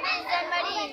26 जनवरी।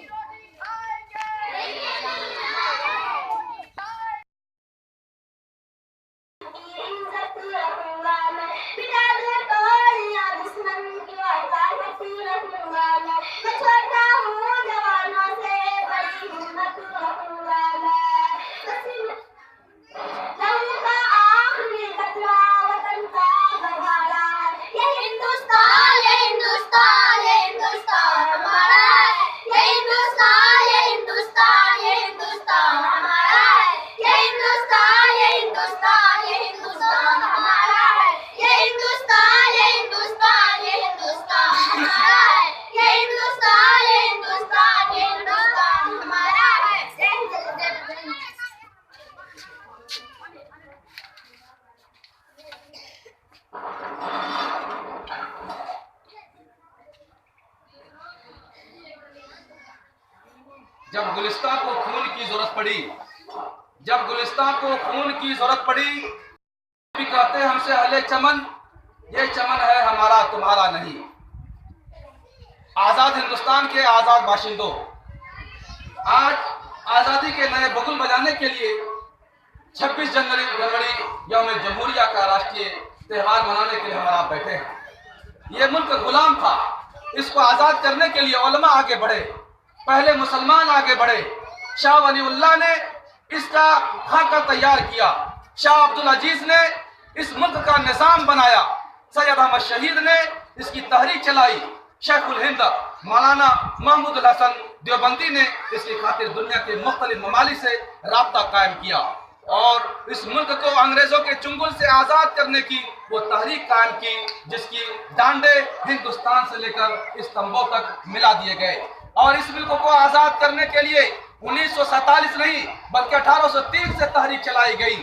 जब गुलिस्तां को खून की जरूरत पड़ी, जब गुलिस्तां को खून की जरूरत पड़ी, भी कहते हमसे अहले चमन, ये चमन है हमारा तुम्हारा नहीं। आजाद हिंदुस्तान के आजाद बाशिंदों, आज आजादी के नए बगुल बजाने के लिए 26 जनवरी यौम जमहूरिया का राष्ट्रीय त्यौहार मनाने के लिए हम आप बैठे हैं। ये मुल्क गुलाम था, इसको आजाद करने के लिए उलमा आगे बढ़े, पहले मुसलमान आगे बढ़े। शाह वलीउल्लाह ने इसका खाका तैयार किया, शाह अब्दुल अजीज ने इस मुल्क का निजाम बनाया, सैयद अहमद शहीद ने इसकी तहरीक चलाई, शेखुल हिंद मौलाना महमूद हसन देवबंदी ने इसकी खातिर दुनिया के मुख्तलिफ ममालिक से राब्ता कायम किया और इस मुल्क को अंग्रेजों के चुंगल से आजाद करने की वो तहरीक कायम की, जिसकी डांडे हिंदुस्तान से लेकर इस्तांबुल तक मिला दिए गए। और इस मुल्क को आजाद करने के लिए 1947 नहीं बल्कि 1830 से तहरीक चलाई गई।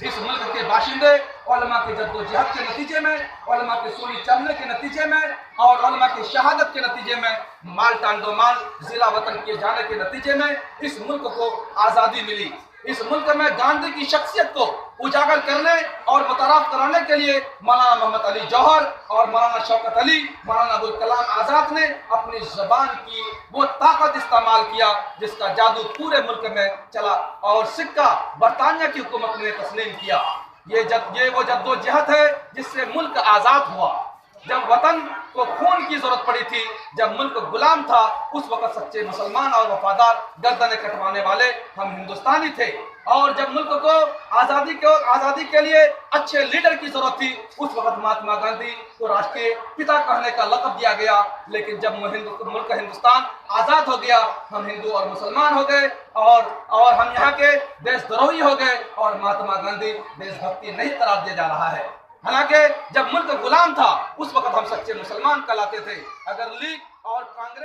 इस मुल्क के बाशिंदे उलमा के जद्दोजहद के नतीजे में, उलमा के सूली चलने के नतीजे में और उलमा की शहादत के नतीजे में, माल टांडो माल जिला वतन किए जाने के नतीजे में इस मुल्क को आज़ादी मिली। इस मुल्क में गांधी की शख्सियत को उजागर करने और मुतराफ कराने के लिए मौलाना मोहम्मद अली जौहर और मौलाना शौकत अली, मौलाना अबुल कलाम आज़ाद ने अपनी जबान की वो ताकत इस्तेमाल किया जिसका जादू पूरे मुल्क में चला और सिक्का बरतानिया की हुकूमत ने तस्लीम किया। ये वो जद्दोजहद है जिससे मुल्क आज़ाद हुआ। जब वतन को खून की जरूरत पड़ी थी, जब मुल्क गुलाम था, उस वक्त सच्चे मुसलमान और वफादार गर्दनें कटवाने वाले हम हिंदुस्तानी थे। और जब मुल्क को आज़ादी के लिए अच्छे लीडर की जरूरत थी, उस वक्त महात्मा गांधी को राष्ट्रीय पिता कहने का लक़ब दिया गया। लेकिन जब मुल्क हिंदुस्तान आज़ाद हो गया, हम हिंदू और मुसलमान हो गए और हम यहाँ के देशद्रोही हो गए और महात्मा गांधी देशभक्ति नहीं करार दिया जा रहा है। हालांकि जब मुल्क गुलाम था, उस वक्त हम सच्चे मुसलमान कहलाते थे। अगर लीग और कांग्रेस